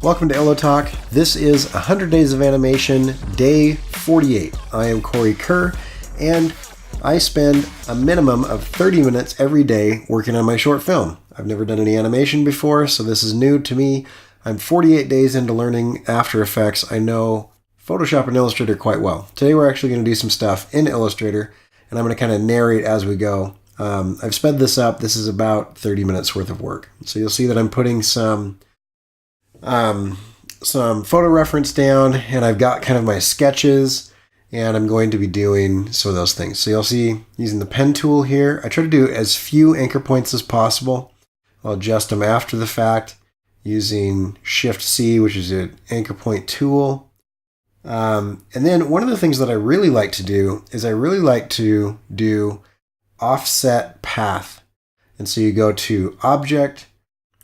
Welcome to Illo Talk. This is 100 Days of Animation, day 48. I am Cory Kerr, and I spend a minimum of 30 minutes every day working on my short film. I've never done any animation before, so this is new to me. I'm 48 days into learning After Effects. I know Photoshop and Illustrator quite well. Today we're actually going to do some stuff in Illustrator, and I'm going to kind of narrate as we go. I've sped this up. This is about 30 minutes worth of work. So you'll see that I'm putting some photo reference down, and I've got kind of my sketches, and I'm going to be doing some of those things. So you'll see using the pen tool here. I try to do as few anchor points as possible. I'll adjust them after the fact using Shift-C, which is an anchor point tool. And then one of the things that I really like to do is I really like to do offset path. And so you go to Object,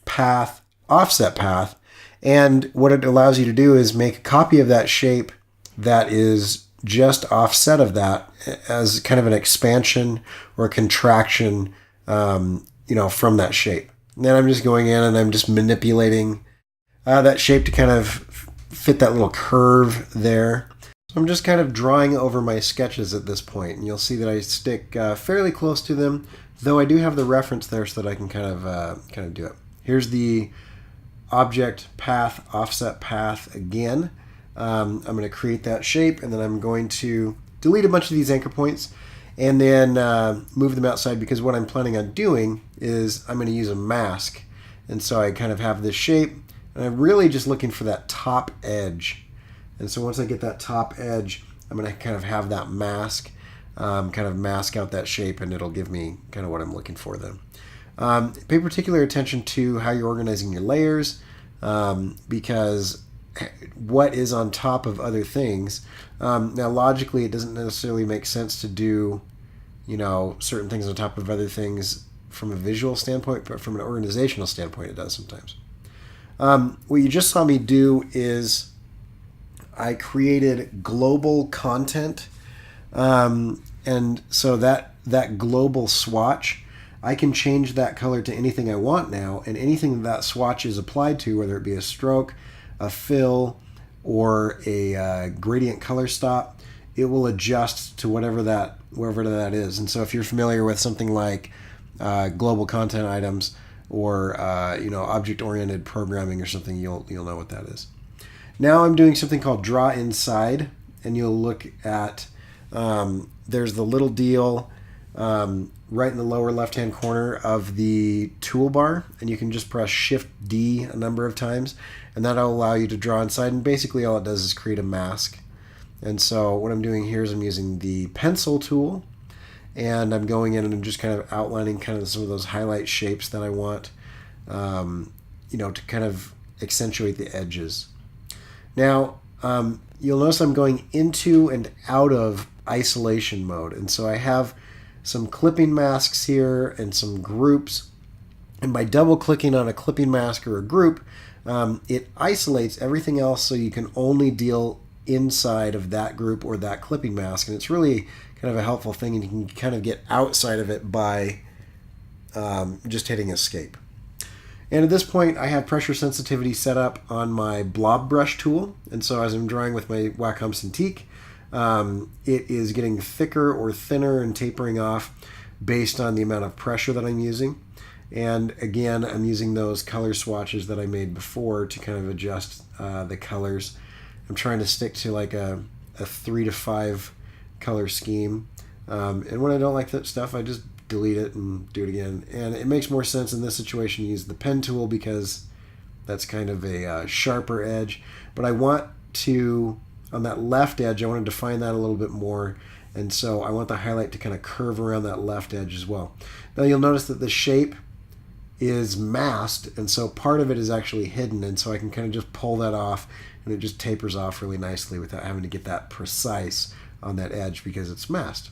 Path, Offset Path, and what it allows you to do is make a copy of that shape that is just offset of that as kind of an expansion or a contraction, from that shape. And then I'm just going in and I'm just manipulating that shape to kind of fit that little curve there. So I'm just kind of drawing over my sketches at this point, and you'll see that I stick fairly close to them, though I do have the reference there so that I can kind of do it. Here's the object path, offset path again. I'm going to create that shape, and then I'm going to delete a bunch of these anchor points and then move them outside, because what I'm planning on doing is I'm going to use a mask. And so I kind of have this shape, and I'm really just looking for that top edge. And so once I get that top edge, I'm going to kind of have that mask, kind of mask out that shape, and it'll give me kind of what I'm looking for then. Pay particular attention to how you're organizing your layers, because what is on top of other things. Now, logically, it doesn't necessarily make sense to do, certain things on top of other things from a visual standpoint, but from an organizational standpoint, it does sometimes. What you just saw me do is I created global content, and so that global swatch, I can change that color to anything I want now, and anything that swatch is applied to, whether it be a stroke, a fill, or a gradient color stop, it will adjust to wherever that is. And so if you're familiar with something like global content items or object-oriented programming or something, you'll know what that is. Now I'm doing something called Draw Inside, and you'll look at there's the little deal right in the lower left-hand corner of the toolbar, and you can just press Shift-D a number of times, and that'll allow you to draw inside, and basically all it does is create a mask. And so what I'm doing here is I'm using the pencil tool, and I'm going in and I'm just kind of outlining kind of some of those highlight shapes that I want, to kind of accentuate the edges. Now, you'll notice I'm going into and out of isolation mode, and so I have some clipping masks here and some groups, and by double clicking on a clipping mask or a group, it isolates everything else so you can only deal inside of that group or that clipping mask, and it's really kind of a helpful thing, and you can kind of get outside of it by just hitting escape. And at this point I have pressure sensitivity set up on my blob brush tool, and so as I'm drawing with my Wacom Cintiq, it is getting thicker or thinner and tapering off based on the amount of pressure that I'm using. And again, I'm using those color swatches that I made before to kind of adjust the colors. I'm trying to stick to like a 3 to 5 color scheme. And when I don't like that stuff, I just delete it and do it again. And it makes more sense in this situation to use the pen tool, because that's kind of a sharper edge. But I want to, on that left edge, I want to define that a little bit more, and so I want the highlight to kind of curve around that left edge as well. Now you'll notice that the shape is masked, and so part of it is actually hidden, and so I can kind of just pull that off, and it just tapers off really nicely without having to get that precise on that edge because it's masked.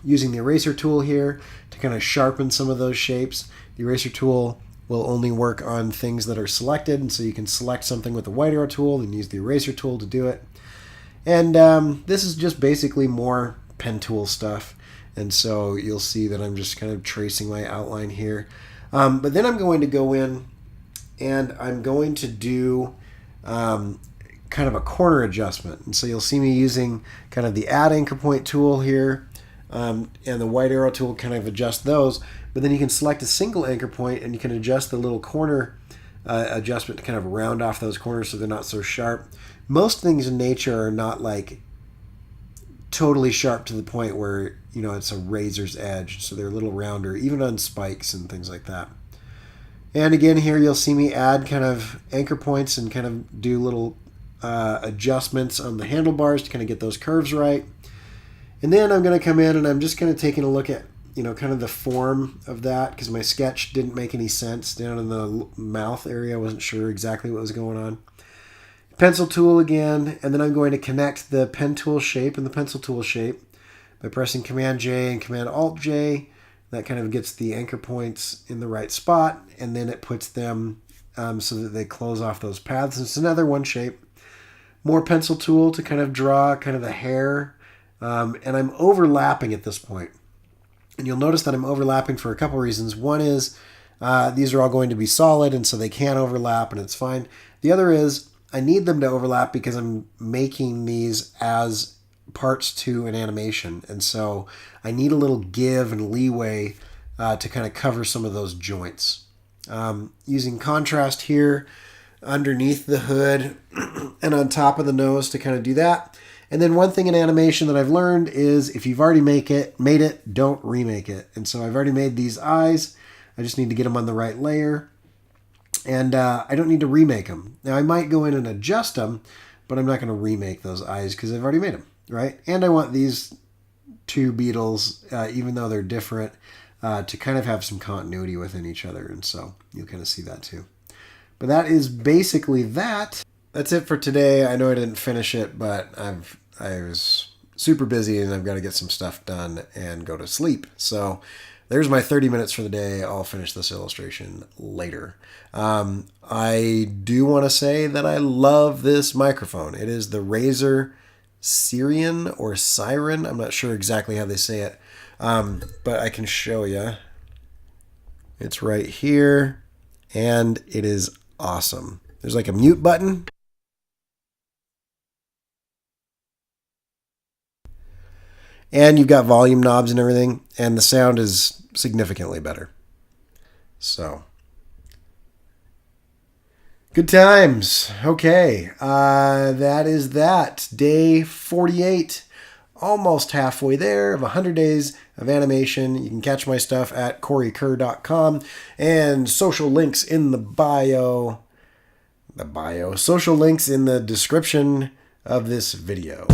Using the eraser tool here to kind of sharpen some of those shapes. The eraser tool will only work on things that are selected, and so you can select something with the white arrow tool and use the eraser tool to do it. And this is just basically more pen tool stuff, and so you'll see that I'm just kind of tracing my outline here. But then I'm going to go in and I'm going to do kind of a corner adjustment. And so you'll see me using kind of the add anchor point tool here, and the white arrow tool kind of adjust those. But then you can select a single anchor point and you can adjust the little corner adjustment to kind of round off those corners so they're not so sharp. Most things in nature are not like totally sharp to the point where, you know, it's a razor's edge. So they're a little rounder, even on spikes and things like that. And again, here you'll see me add kind of anchor points and kind of do little adjustments on the handlebars to kind of get those curves right. And then I'm going to come in and I'm just going to take a look at, you know, kind of the form of that, because my sketch didn't make any sense down in the mouth area. I wasn't sure exactly what was going on. Pencil tool again, and then I'm going to connect the pen tool shape and the pencil tool shape by pressing Command J and Command Alt J. That kind of gets the anchor points in the right spot, and then it puts them so that they close off those paths. And it's another one shape. More pencil tool to kind of draw kind of the hair, and I'm overlapping at this point. And you'll notice that I'm overlapping for a couple reasons. One is these are all going to be solid, and so they can't overlap, and it's fine. The other is I need them to overlap because I'm making these as parts to an animation. And so I need a little give and leeway to kind of cover some of those joints. Using contrast here underneath the hood and on top of the nose to kind of do that. And then one thing in animation that I've learned is if you've already made it, don't remake it. And so I've already made these eyes. I just need to get them on the right layer. And I don't need to remake them. Now I might go in and adjust them, but I'm not going to remake those eyes because I've already made them, right? And I want these two beetles, even though they're different, to kind of have some continuity within each other. And so you'll kind of see that too. But that is basically that. That's it for today. I know I didn't finish it, but I was super busy and I've got to get some stuff done and go to sleep. So there's my 30 minutes for the day. I'll finish this illustration later. I do want to say that I love this microphone. It is the Razer Siren or Siren. I'm not sure exactly how they say it, but I can show you. It's right here, and it is awesome. There's like a mute button. And you've got volume knobs and everything, and the sound is significantly better. So, good times. Okay, that is that. Day 48, almost halfway there of 100 days of animation. You can catch my stuff at corykerr.com, and social links in the bio. Social links in the description of this video.